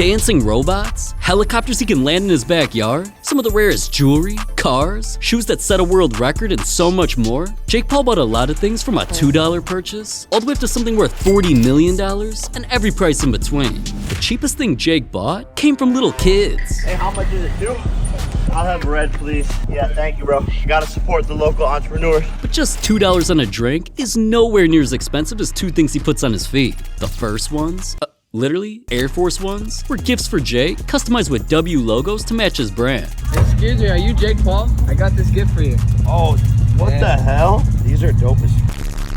dancing robots, helicopters he can land in his backyard, some of the rarest jewelry, cars, shoes that set a world record, and so much more. Jake Paul bought a lot of things from a $2 purchase all the way up to something worth $40 million and every price in between. The cheapest thing Jake bought came from little kids. Hey, how much is it, too? I'll have red, please. Yeah, thank you, bro. You gotta support the local entrepreneurs. But just $2 on a drink is nowhere near as expensive as two things he puts on his feet. The first ones, literally Air Force Ones, were gifts for Jake, customized with W logos to match his brand. Excuse me, are you Jake Paul? I got this gift for you. Oh, what the hell? These are dope as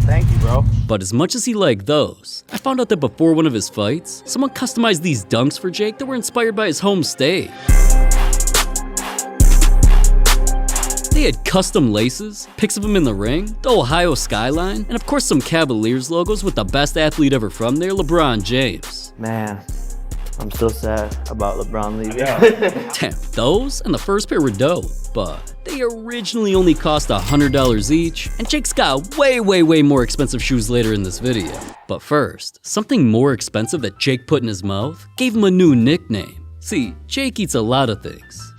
Thank you, bro. But as much as he liked those, I found out that before one of his fights, someone customized these dunks for Jake that were inspired by his home state. They had custom laces, pics of him in the ring, the Ohio skyline, and of course some Cavaliers logos with the best athlete ever from there, LeBron James. Man, I'm still sad about LeBron leaving. Damn, those and the first pair were dope, but they originally only cost $100 each, and Jake's got way more expensive shoes later in this video. But first, something more expensive that Jake put in his mouth gave him a new nickname. See, Jake eats a lot of things.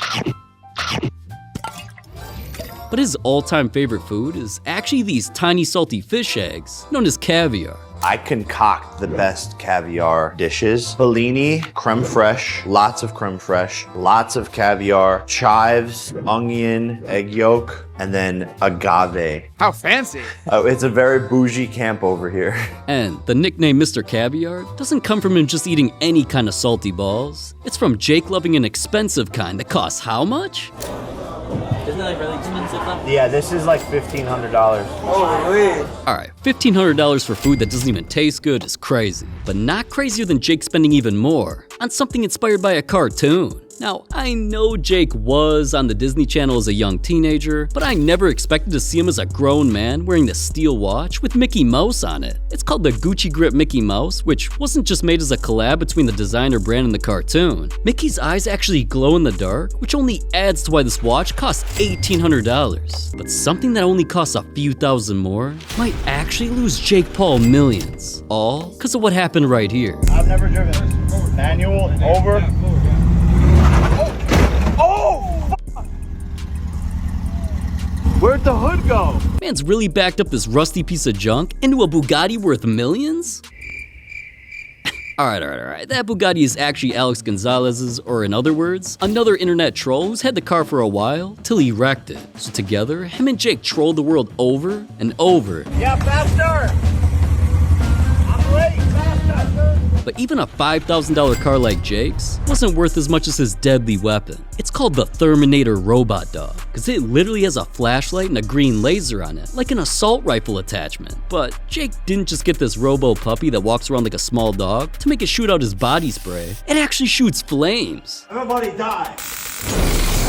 But his all-time favorite food is actually these tiny salty fish eggs known as caviar. I concoct the best caviar dishes. Bellini, creme fraiche, lots of creme fraiche, lots of caviar, chives, onion, egg yolk, and then agave. How fancy. It's a very bougie camp over here. And the nickname Mr. Caviar doesn't come from him just eating any kind of salty balls. It's from Jake loving an expensive kind that costs how much? Isn't it like really expensive though? Yeah, this is like $1,500. Alright, $1,500 for food that doesn't even taste good is crazy. But not crazier than Jake spending even more on something inspired by a cartoon. Now, I know Jake was on the Disney Channel as a young teenager, but I never expected to see him as a grown man wearing this steel watch with Mickey Mouse on it. It's called the Gucci Grip Mickey Mouse, which wasn't just made as a collab between the designer brand and the cartoon. Mickey's eyes actually glow in the dark, which only adds to why this watch costs $1,800. But something that only costs a few thousand more might actually lose Jake Paul millions. All because of what happened right here. I've never driven manual over. Where'd the hood go? Man's really backed up this rusty piece of junk into a Bugatti worth millions? Alright. That Bugatti is actually Alex Gonzalez's, or in other words, another internet troll who's had the car for a while till he wrecked it. So together, him and Jake trolled the world over and over. Yeah, faster! I'm late, faster! But even a $5,000 car like Jake's wasn't worth as much as his deadly weapon. It's called the Terminator Robot Dog, because it literally has a flashlight and a green laser on it, like an assault rifle attachment. But Jake didn't just get this robo puppy that walks around like a small dog to make it shoot out his body spray. It actually shoots flames. Everybody die!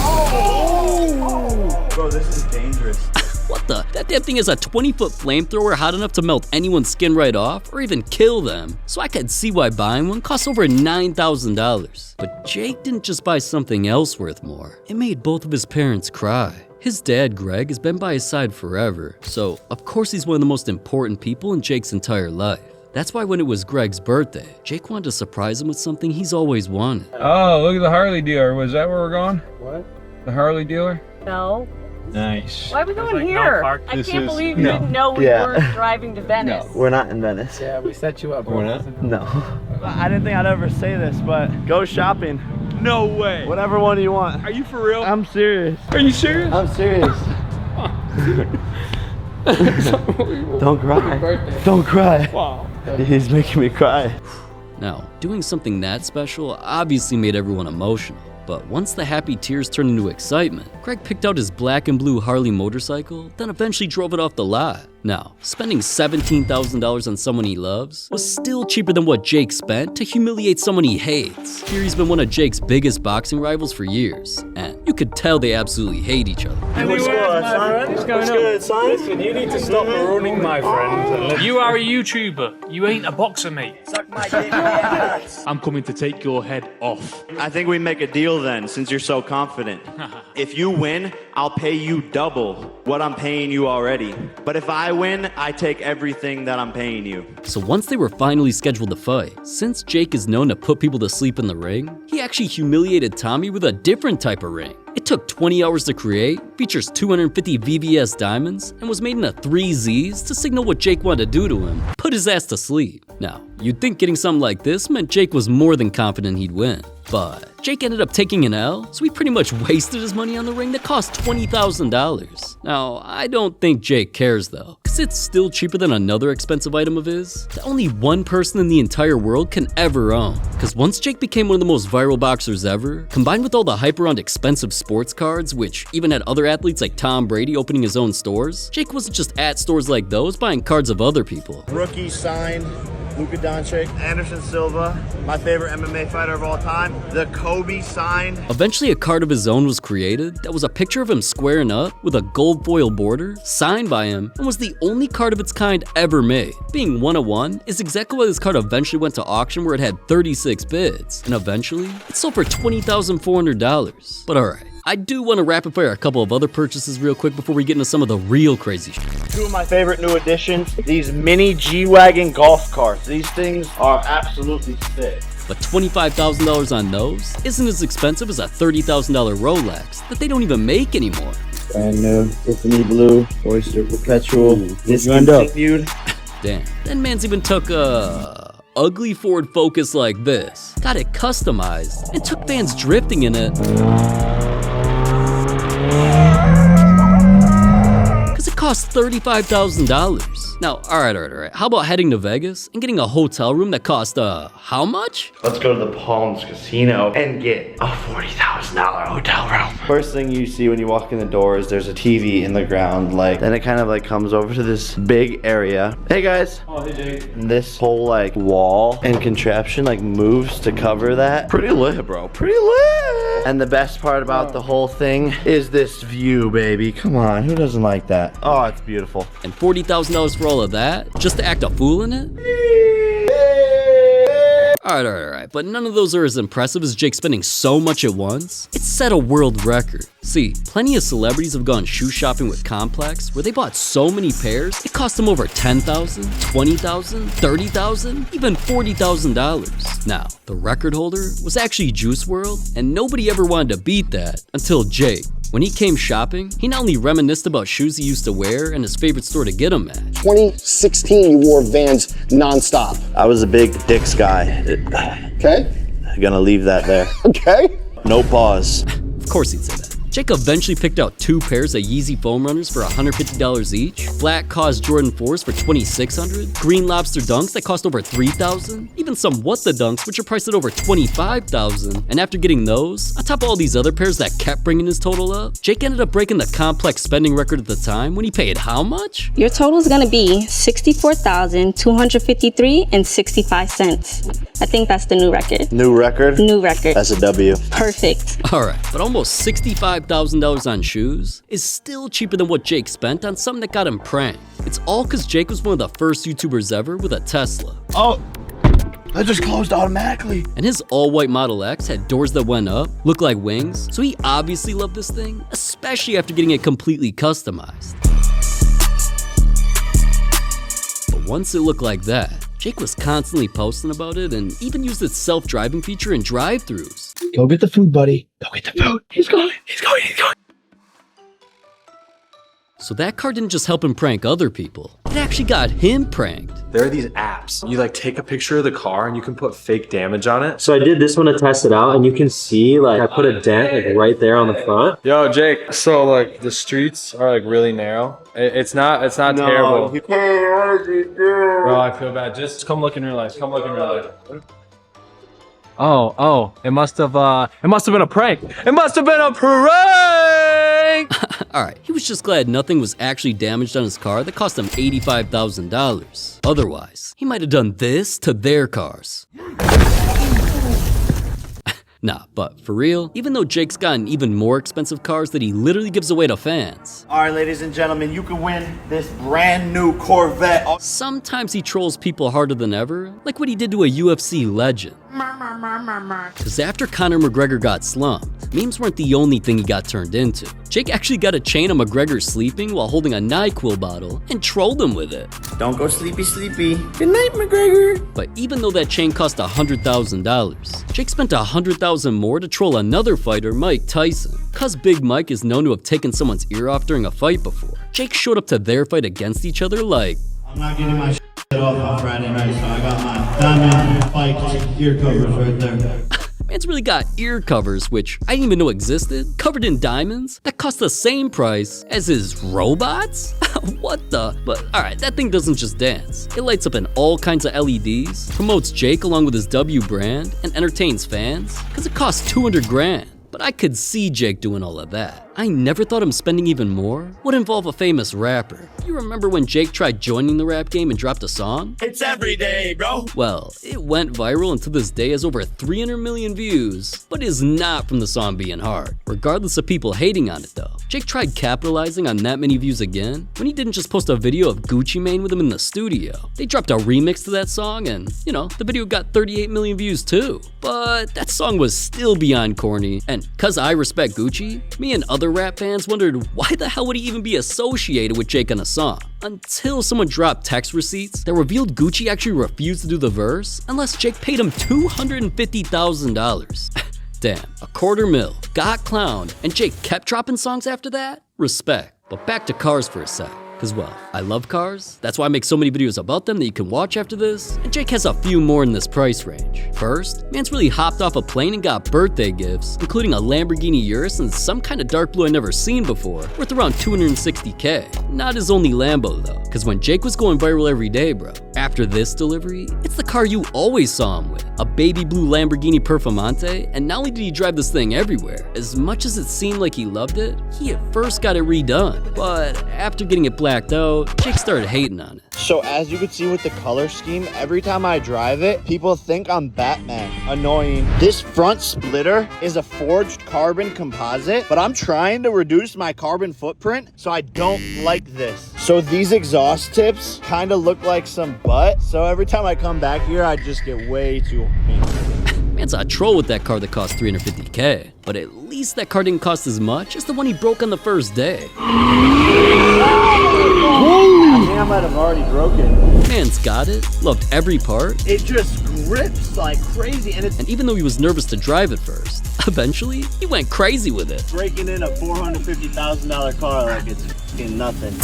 Oh! Bro, this is dangerous. What the? That damn thing has a 20-foot flamethrower hot enough to melt anyone's skin right off or even kill them. So I could see why buying one costs over $9,000. But Jake didn't just buy something else worth more. It made both of his parents cry. His dad, Greg, has been by his side forever. So of course he's one of the most important people in Jake's entire life. That's why when it was Greg's birthday, Jake wanted to surprise him with something he's always wanted. Oh, look at the Harley dealer. Was that where we're going? What? The Harley dealer? No. Nice. Why are we going here? I can't believe you didn't know we were driving to Venice. No, we're not in Venice. Yeah, we set you up. We're not? No. I didn't think I'd ever say this, but go shopping. No way. Whatever one you want. Are you for real? I'm serious. Are you serious? I'm serious. Don't cry. Don't cry. Wow. He's making me cry. Now, doing something that special obviously made everyone emotional. But once the happy tears turned into excitement, Greg picked out his black and blue Harley motorcycle, then eventually drove it off the lot. Now, spending $17,000 on someone he loves was still cheaper than what Jake spent to humiliate someone he hates. Here he's been one of Jake's biggest boxing rivals for years, and you could tell they absolutely hate each other. What's going on, son? Listen, you need to stop ruining my friend. You are a YouTuber. You ain't a boxer, mate. Suck my dick, ass. I'm coming to take your head off. I think we make a deal then, since you're so confident. If you win, I'll pay you double what I'm paying you already. But if I win, I take everything that I'm paying you. So once they were finally scheduled to fight, since Jake is known to put people to sleep in the ring, he actually humiliated Tommy with a different type of ring. It took 20 hours to create, features 250 VVS diamonds, and was made into 3 Z's to signal what Jake wanted to do to him: put his ass to sleep. Now, you'd think getting something like this meant Jake was more than confident he'd win. But Jake ended up taking an L, so he pretty much wasted his money on the ring that cost $20,000. Now, I don't think Jake cares though, cause it's still cheaper than another expensive item of his that only one person in the entire world can ever own. Cause once Jake became one of the most viral boxers ever, combined with all the hype around expensive sports cards, which even had other athletes like Tom Brady opening his own stores, Jake wasn't just at stores like those buying cards of other people. Rookie signed Luka Doncic, Anderson Silva, my favorite MMA fighter of all time, the Kobe signed. Eventually a card of his own was created that was a picture of him squaring up with a gold foil border, signed by him, and was the only card of its kind ever made. Being 1 of 1 is exactly why this card eventually went to auction, where it had 36 bids, and eventually it sold for $20,400. But alright, I do want to rapid fire a couple of other purchases real quick before we get into some of the real crazy shit. 2 of my favorite new additions, these mini G-Wagon golf carts. These things are absolutely sick. But $25,000 on those isn't as expensive as a $30,000 Rolex that they don't even make anymore. Brand new, Tiffany Blue, Oyster Perpetual, discontinued. Damn. Then man's even took a ugly Ford Focus like this, got it customized, and took fans drifting in it. Cause it cost $35,000. Now, alright. How about heading to Vegas and getting a hotel room that cost, how much? Let's go to the Palms Casino and get a $40,000 hotel room. First thing you see when you walk in the door is there's a TV in the ground, like, then it kind of like comes over to this big area. Hey guys. Oh, hey Jake. And this whole like wall and contraption like moves to cover that. Pretty lit, bro, pretty lit. And the best part about the whole thing is this view, baby. Come on, who doesn't like that? Oh, it's beautiful. And $40,000 for all of that, just to act a fool in it? Alright, but none of those are as impressive as Jake spending so much at once. It set a world record. See, plenty of celebrities have gone shoe shopping with Complex, where they bought so many pairs, it cost them over $10,000, $20,000, $30,000, even $40,000. Now, the record holder was actually Juice WRLD, and nobody ever wanted to beat that until Jake. When he came shopping, he not only reminisced about shoes he used to wear and his favorite store to get them at. 2016, you wore Vans nonstop. I was a big Dick's guy. Okay. I'm gonna leave that there. Okay. No pause. Of course he'd say that. Jake eventually picked out 2 pairs of Yeezy foam runners for $150 each, flat cause Jordan 4s for $2,600, Green Lobster dunks that cost over $3,000, even some What The Dunks which are priced at over $25,000. And after getting those, on top of all these other pairs that kept bringing his total up, Jake ended up breaking the Complex spending record at the time when he paid how much? Your total is gonna be $64,253.65. I think that's the new record. New record? New record. That's a W. Perfect. Alright, but almost $65,000 on shoes is still cheaper than what Jake spent on something that got him pranked. It's all cause Jake was one of the first YouTubers ever with a Tesla. Oh, that just closed automatically. And his all-white Model X had doors that went up, looked like wings, so he obviously loved this thing, especially after getting it completely customized. But once it looked like that, Jake was constantly posting about it and even used its self-driving feature in drive-thrus. Go get the food, buddy. Go get the food. He's going. So that car didn't just help him prank other people, it actually got him pranked. There are these apps. You like take a picture of the car and you can put fake damage on it. So I did this one to test it out, and you can see like I put a dent like right there on the front. Yo, Jake. So like the streets are like really narrow. It's not terrible. Bro, I feel bad. Just come look in real life. Come look in real life. Oh, it must have been a prank. It must have been a prank! Alright, he was just glad nothing was actually damaged on his car that cost him $85,000. Otherwise, he might have done this to their cars. Nah, but for real, even though Jake's gotten even more expensive cars that he literally gives away to fans. All right, ladies and gentlemen, you can win this brand new Corvette. Sometimes he trolls people harder than ever, like what he did to a UFC legend. Because after Conor McGregor got slumped, memes weren't the only thing he got turned into. Jake actually got a chain of McGregor sleeping while holding a NyQuil bottle and trolled him with it. Don't go sleepy, sleepy. Good night, McGregor. But even though that chain cost $100,000, Jake spent $100,000 more to troll another fighter, Mike Tyson. Cause Big Mike is known to have taken someone's ear off during a fight before, Jake showed up to their fight against each other like, I'm not getting my off on Friday night, so I got my diamond spiked ear covers right there. Man's really got ear covers, which I didn't even know existed, covered in diamonds, that cost the same price as his robots? What the? But alright, that thing doesn't just dance. It lights up in all kinds of LEDs, promotes Jake along with his W brand, and entertains fans, cause it costs 200 grand. But I could see Jake doing all of that. I never thought him spending even more would involve a famous rapper. You remember when Jake tried joining the rap game and dropped a song? It's every day, bro. Well, it went viral and to this day has over 300 million views, but is not from the song being hard. Regardless of people hating on it though, Jake tried capitalizing on that many views again when he didn't just post a video of Gucci Mane with him in the studio. They dropped a remix to that song and, you know, the video got 38 million views too. But that song was still beyond corny, and cause I respect Gucci, me and other rap fans wondered why the hell would he even be associated with Jake on a song? Until someone dropped text receipts that revealed Gucci actually refused to do the verse unless Jake paid him $250,000. Damn, $250,000, got clowned, and Jake kept dropping songs after that? Respect. But back to cars for a sec. Cause well, I love cars, that's why I make so many videos about them that you can watch after this, and Jake has a few more in this price range. First, man's really hopped off a plane and got birthday gifts, including a Lamborghini Urus and some kind of dark blue I never seen before, worth around $260K. Not his only Lambo though, cause when Jake was going viral every day, bro, after this delivery, it's the car you always saw him with, a baby blue Lamborghini Performante, and not only did he drive this thing everywhere, as much as it seemed like he loved it, he at first got it redone, but after getting it blacked out, Jake started hating on it. So as you can see with the color scheme, every time I drive it, people think I'm Batman. Annoying. This front splitter is a forged carbon composite, but I'm trying to reduce my carbon footprint, so I don't like this. So these exhaust tips kind of look like some butt, so every time I come back here, I just get way too angry. Man's a troll with that car that cost $350K, but at least that car didn't cost as much as the one he broke on the first day. I think I might have already broken. Man's got it, loved every part. It just grips like crazy, and even though he was nervous to drive at first, eventually he went crazy with it. Breaking in a $450,000 car like it's fucking nothing.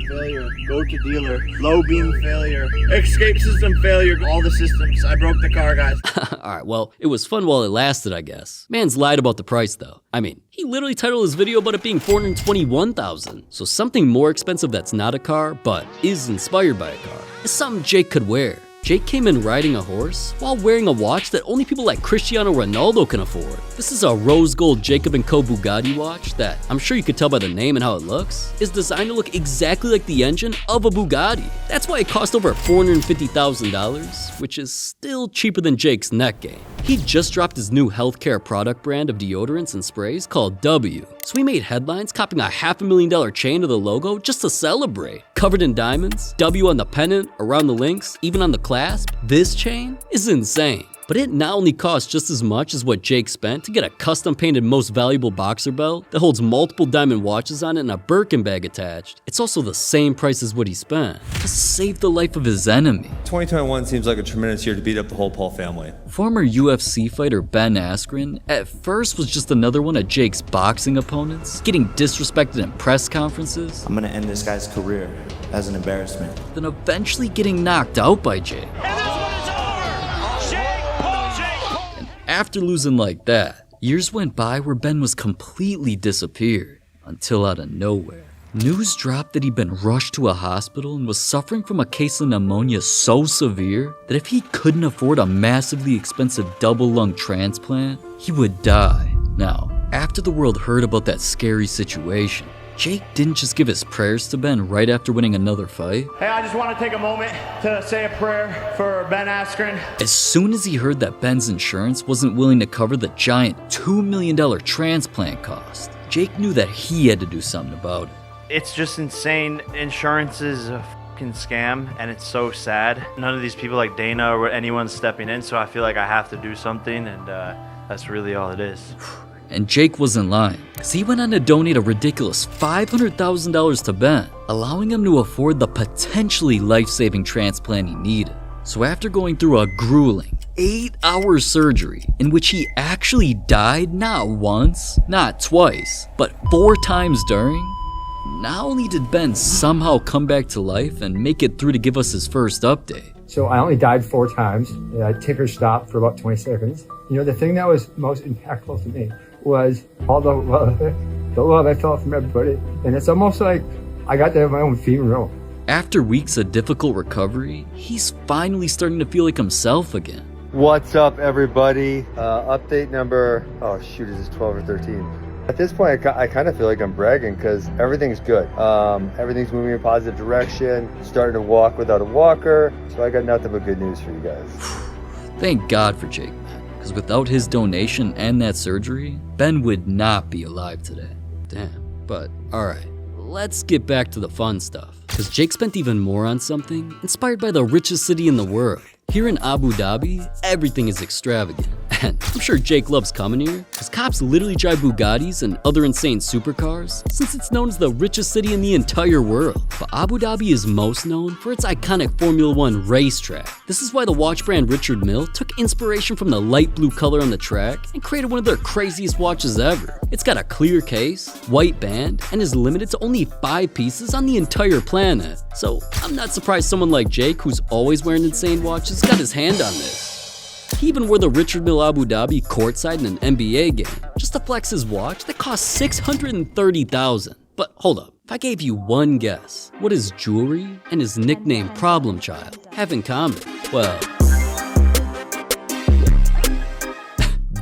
Failure, go to dealer, low beam failure, escape system failure, all the systems. I broke the car, guys. Alright, well, it was fun while it lasted, I guess. Man's lied about the price though. I mean, he literally titled his video about it being $421,000. So something more expensive that's not a car, but is inspired by a car, is something Jake could wear. Jake came in riding a horse while wearing a watch that only people like Cristiano Ronaldo can afford. This is a rose gold Jacob & Co. Bugatti watch that, I'm sure you could tell by the name and how it looks, is designed to look exactly like the engine of a Bugatti. That's why it cost over $450,000, which is still cheaper than Jake's neck game. He just dropped his new healthcare product brand of deodorants and sprays called W. So he made headlines copying a $500,000 chain to the logo just to celebrate. Covered in diamonds, W on the pennant, around the links, even on the clasp. This chain is insane. But it not only costs just as much as what Jake spent to get a custom painted most valuable boxer belt that holds multiple diamond watches on it and a Birkin bag attached, it's also the same price as what he spent to save the life of his enemy. 2021 seems like a tremendous year to beat up the whole Paul family. Former UFC fighter Ben Askren at first was just another one of Jake's boxing opponents, getting disrespected in press conferences. I'm gonna end this guy's career as an embarrassment. Then eventually getting knocked out by Jake. After losing like that, years went by where Ben was completely disappeared, until out of nowhere, news dropped that he'd been rushed to a hospital and was suffering from a case of pneumonia so severe that if he couldn't afford a massively expensive double lung transplant, he would die. Now, after the world heard about that scary situation, Jake didn't just give his prayers to Ben right after winning another fight. Hey, I just want to take a moment to say a prayer for Ben Askren. As soon as he heard that Ben's insurance wasn't willing to cover the giant $2 million transplant cost, Jake knew that he had to do something about it. It's just insane. Insurance is fucking scam, and it's so sad. None of these people like Dana or anyone's stepping in, so I feel like I have to do something, and that's really all it is. And Jake wasn't lying, because he went on to donate a ridiculous $500,000 to Ben, allowing him to afford the potentially life-saving transplant he needed. So after going through a grueling 8-hour surgery in which he actually died not once, not twice, but 4 times during, not only did Ben somehow come back to life and make it through to give us his first update. So I only died 4 times. I ticker stopped for about 20 seconds. You know, the thing that was most impactful to me was all the love I felt from everybody. And it's almost like I got to have my own funeral. After weeks of difficult recovery, he's finally starting to feel like himself again. What's up, everybody? Update number, oh shoot, is this 12 or 13? At this point, I kind of feel like I'm bragging because everything's good. Everything's moving in a positive direction, starting to walk without a walker. So I got nothing but good news for you guys. Thank God for Jake, man, because without his donation and that surgery, Ben would not be alive today. Damn. But alright, let's get back to the fun stuff. Because Jake spent even more on something inspired by the richest city in the world. Here in Abu Dhabi, everything is extravagant. And I'm sure Jake loves coming here, because cops literally drive Bugattis and other insane supercars, since it's known as the richest city in the entire world. But Abu Dhabi is most known for its iconic Formula 1 racetrack. This is why the watch brand Richard Mille took inspiration from the light blue color on the track and created one of their craziest watches ever. It's got a clear case, white band, and is limited to only 5 pieces on the entire planet. So I'm not surprised someone like Jake, who's always wearing insane watches, got his hand on this. He even wore the Richard Mille Abu Dhabi courtside in an NBA game, just to flex his watch that cost $630,000. But hold up, if I gave you one guess, what his jewelry and his nickname Problem Child have in common? Well,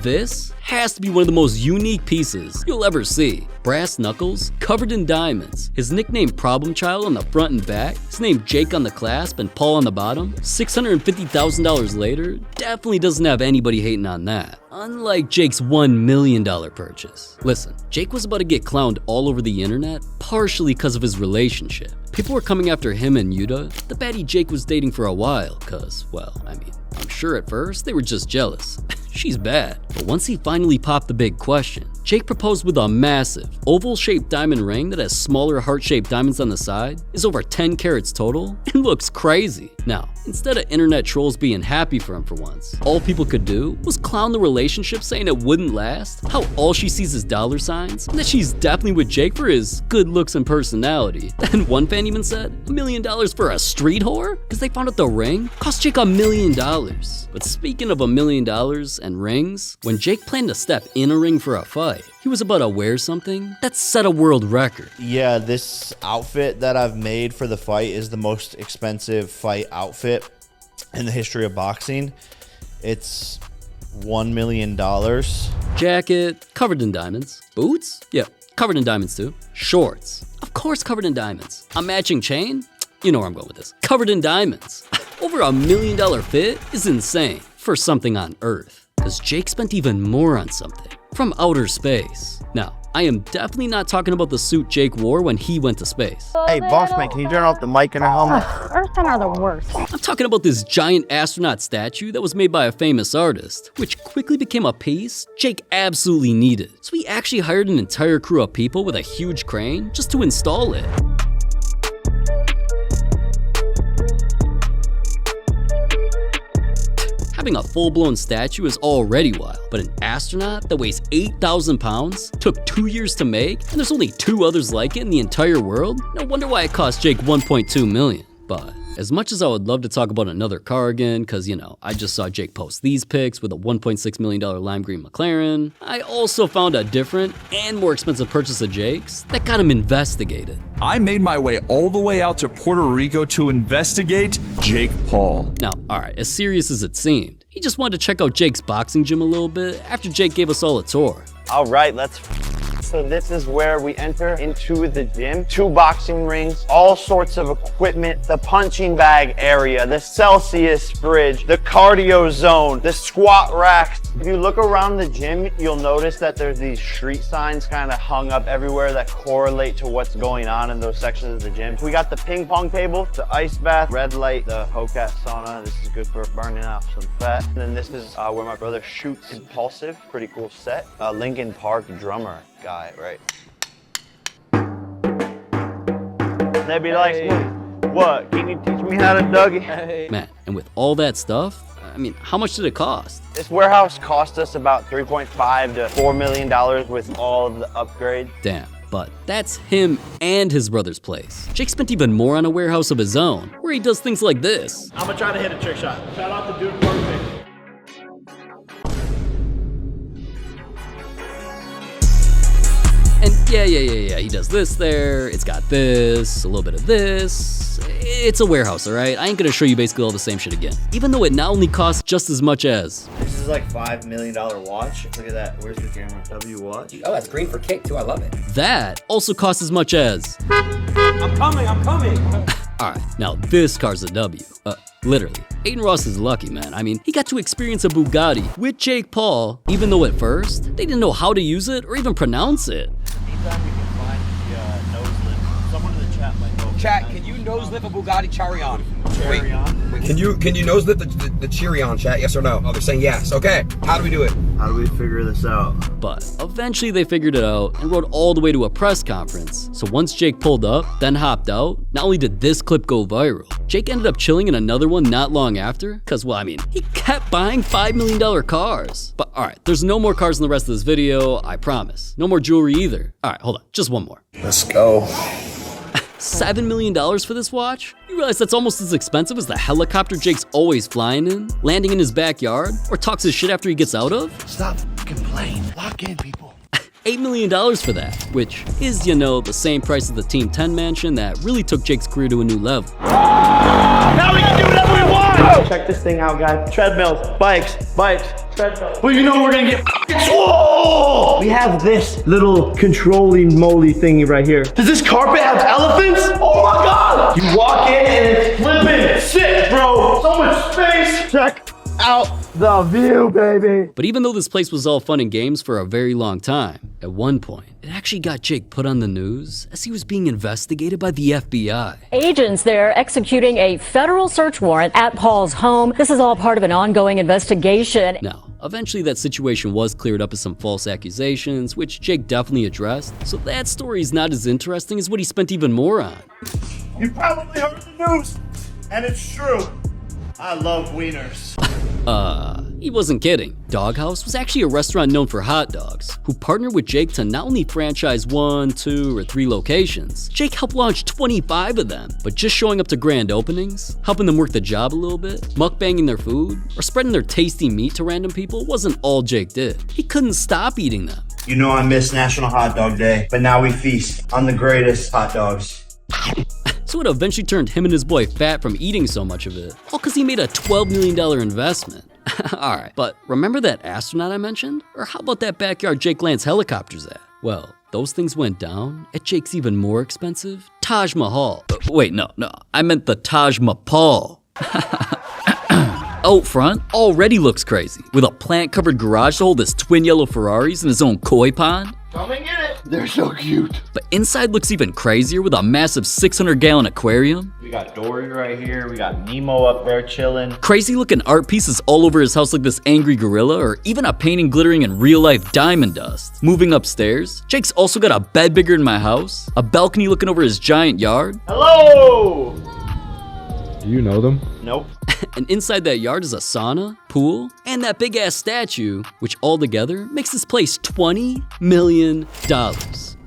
this has to be one of the most unique pieces you'll ever see. Brass knuckles covered in diamonds. His nickname Problem Child on the front and back. His name Jake on the clasp and Paul on the bottom. $650,000 later, definitely doesn't have anybody hating on that. Unlike Jake's $1 million purchase. Listen, Jake was about to get clowned all over the internet, partially because of his relationship. People were coming after him and Yuta, the baddie Jake was dating for a while, cause, well, I mean, I'm sure at first they were just jealous. She's bad. But once he finally popped the big question, Jake proposed with a massive, oval-shaped diamond ring that has smaller heart-shaped diamonds on the side, is over 10 carats total, and looks crazy. Now, instead of internet trolls being happy for him for once, all people could do was clown the relationship, saying it wouldn't last, how all she sees is dollar signs, and that she's definitely with Jake for his good looks and personality. And one fan even said, $1 million for a street whore? Because they found out the ring cost Jake $1 million. But speaking of $1 million and rings, when Jake planned to step in a ring for a fight, he was about to wear something that set a world record. Yeah, this outfit that I've made for the fight is the most expensive fight outfit in the history of boxing. It's $1 million. Jacket, covered in diamonds. Boots? Yeah, covered in diamonds too. Shorts, of course covered in diamonds. A matching chain? You know where I'm going with this. Covered in diamonds. Over $1 million fit is insane for something on Earth. Because Jake spent even more on something from outer space. Now, I am definitely not talking about the suit Jake wore when he went to space. Hey, boss man, can you turn off the mic and the helmet? Earthmen are the worst. I'm talking about this giant astronaut statue that was made by a famous artist, which quickly became a piece Jake absolutely needed. So he actually hired an entire crew of people with a huge crane just to install it. Having a full-blown statue is already wild, but an astronaut that weighs 8,000 pounds took 2 years to make, and there's only 2 others like it in the entire world? No wonder why it cost Jake $1.2 million. But as much as I would love to talk about another car again, cause you know, I just saw Jake post these pics with a $1.6 million lime green McLaren, I also found a different and more expensive purchase of Jake's that got him investigated. I made my way all the way out to Puerto Rico to investigate Jake Paul. Now, alright, as serious as it seemed, he just wanted to check out Jake's boxing gym a little bit after Jake gave us all a tour. All right, let's So this is where we enter into the gym. 2 boxing rings, all sorts of equipment, the punching bag area, the Celsius fridge, the cardio zone, the squat racks. If you look around the gym, you'll notice that there's these street signs kind of hung up everywhere that correlate to what's going on in those sections of the gym. We got the ping pong table, the ice bath, red light, the Hokat sauna. This is good for burning out some fat. And then this is where my brother shoots Impulsive. Pretty cool set. Linkin Park drummer guy, right? They'd be like, what? Can you teach me how to Dougie? Man, and with all that stuff, I mean, how much did it cost? This warehouse cost us about $3.5 to $4 million with all of the upgrades. Damn, but that's him and his brother's place. Jake spent even more on a warehouse of his own, where he does things like this. I'm gonna try to hit a trick shot. Shout out to Dude Perfect. And yeah, he does this there, it's got this, a little bit of this. It's a warehouse, all right? I ain't gonna show you basically all the same shit again. Even though it not only costs just as much as... This is like $5 million watch. Look at that. Where's your camera? W watch. Oh, that's green for kick too, I love it. That also costs as much as... I'm coming. All right, now this car's a W. Literally. Aiden Ross is lucky, man. I mean, he got to experience a Bugatti with Jake Paul, even though at first, they didn't know how to use it or even pronounce it. Anytime you can find the nose lift, someone in the chat might know. Chat, can you nose lift a Bugatti Charion? Charion? Wait, can you nose lift the Charion, chat? Yes or no? Oh, they're saying yes. Okay, how do we do it? How do we figure this out? But eventually they figured it out and rode all the way to a press conference. So once Jake pulled up, then hopped out, not only did this clip go viral, Jake ended up chilling in another one not long after, cause well, I mean, he kept buying $5 million cars. But all right, there's no more cars in the rest of this video, I promise. No more jewelry either. All right, hold on, just one more. Let's go. $7 million for this watch? You realize that's almost as expensive as the helicopter Jake's always flying in, landing in his backyard, or talks his shit after he gets out of? Stop complaining. Lock in, people. $8 million for that, which is, you know, the same price as the Team 10 mansion that really took Jake's career to a new level. Now we can do whatever we want! Check this thing out, guys. Treadmills, bikes, treadmills. Well, you know we're gonna get Whoa! We have this little controlling moly thingy right here. Does this carpet have elephants? Oh my god! You walk in and it's flipping. Sick, bro. So much space. Check out the view, baby. But even though this place was all fun and games for a very long time, at one point, it actually got Jake put on the news as he was being investigated by the FBI. Agents there executing a federal search warrant at Paul's home. This is all part of an ongoing investigation. Now, eventually that situation was cleared up as some false accusations, which Jake definitely addressed, so that story is not as interesting as what he spent even more on. You probably heard the news, and it's true. I love wieners. He wasn't kidding. Doghouse was actually a restaurant known for hot dogs, who partnered with Jake to not only franchise 1, 2, or 3 locations. Jake helped launch 25 of them, but just showing up to grand openings, helping them work the job a little bit, mukbanging their food, or spreading their tasty meat to random people wasn't all Jake did. He couldn't stop eating them. You know I miss National Hot Dog Day, but now we feast on the greatest hot dogs. So it eventually turned him and his boy fat from eating so much of it, all because he made a $12 million investment. Alright, but remember that astronaut I mentioned? Or how about that backyard Jake lands helicopters at? Well, those things went down at Jake's even more expensive Taj Mahal. Wait, no, I meant the Taj Mahal. Out front already looks crazy, with a plant-covered garage to hold his twin yellow Ferraris and his own koi pond. Come and get it. They're so cute. But inside looks even crazier with a massive 600-gallon aquarium. We got Dory right here. We got Nemo up there chilling. Crazy looking art pieces all over his house like this angry gorilla, or even a painting glittering in real life diamond dust. Moving upstairs, Jake's also got a bed bigger than my house, a balcony looking over his giant yard. Hello! Do you know them? Nope. And inside that yard is a sauna, pool, and that big ass statue, which all together makes this place $20 million.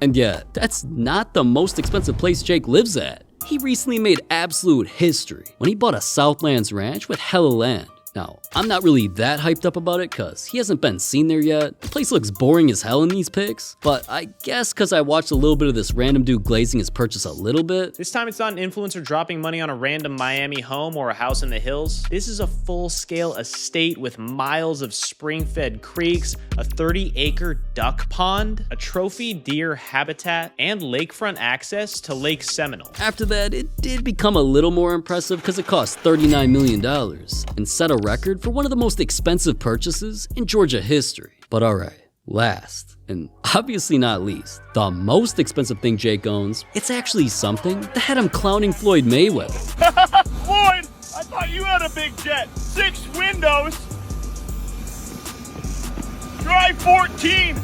And yet, that's not the most expensive place Jake lives at. He recently made absolute history when he bought a Southlands ranch with hella land. Now, I'm not really that hyped up about it cause he hasn't been seen there yet. The place looks boring as hell in these pics, but I guess cause I watched a little bit of this random dude glazing his purchase a little bit. This time it's not an influencer dropping money on a random Miami home or a house in the hills. This is a full-scale estate with miles of spring-fed creeks, a 30-acre duck pond, a trophy deer habitat, and lakefront access to Lake Seminole. After that, it did become a little more impressive because it cost $39 million and set a record for one of the most expensive purchases in Georgia history. But alright, last, and obviously not least, the most expensive thing Jake owns, it's actually something that had him clowning Floyd Mayweather. Floyd, I thought you had a big jet. 6 windows. Drive 14.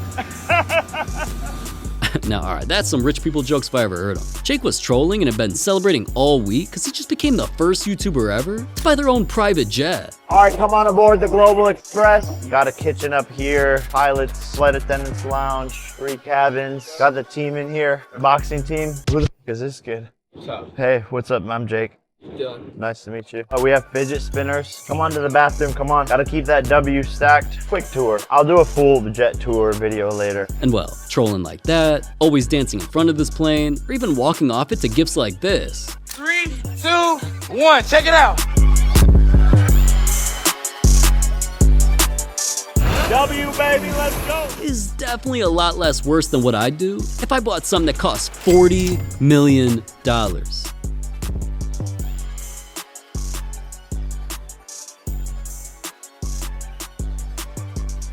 Now, alright, that's some rich people jokes if I ever heard them. Jake was trolling and had been celebrating all week because he just became the first YouTuber ever to buy their own private jet. All right, come on aboard the Global Express. Got a kitchen up here, pilot's flight attendant's lounge, 3 cabins. Got the team in here, boxing team. Who the f is this kid? What's up? Hey, what's up? I'm Jake. Dylan. Nice to meet you. Oh, we have fidget spinners. Come on to the bathroom, come on. Gotta keep that W stacked. Quick tour. I'll do a full jet tour video later. And well, trolling like that, always dancing in front of this plane, or even walking off it to gifts like this. 3, 2, 1, check it out. W, baby, let's go. Is definitely a lot less worse than what I'd do if I bought something that cost $40 million.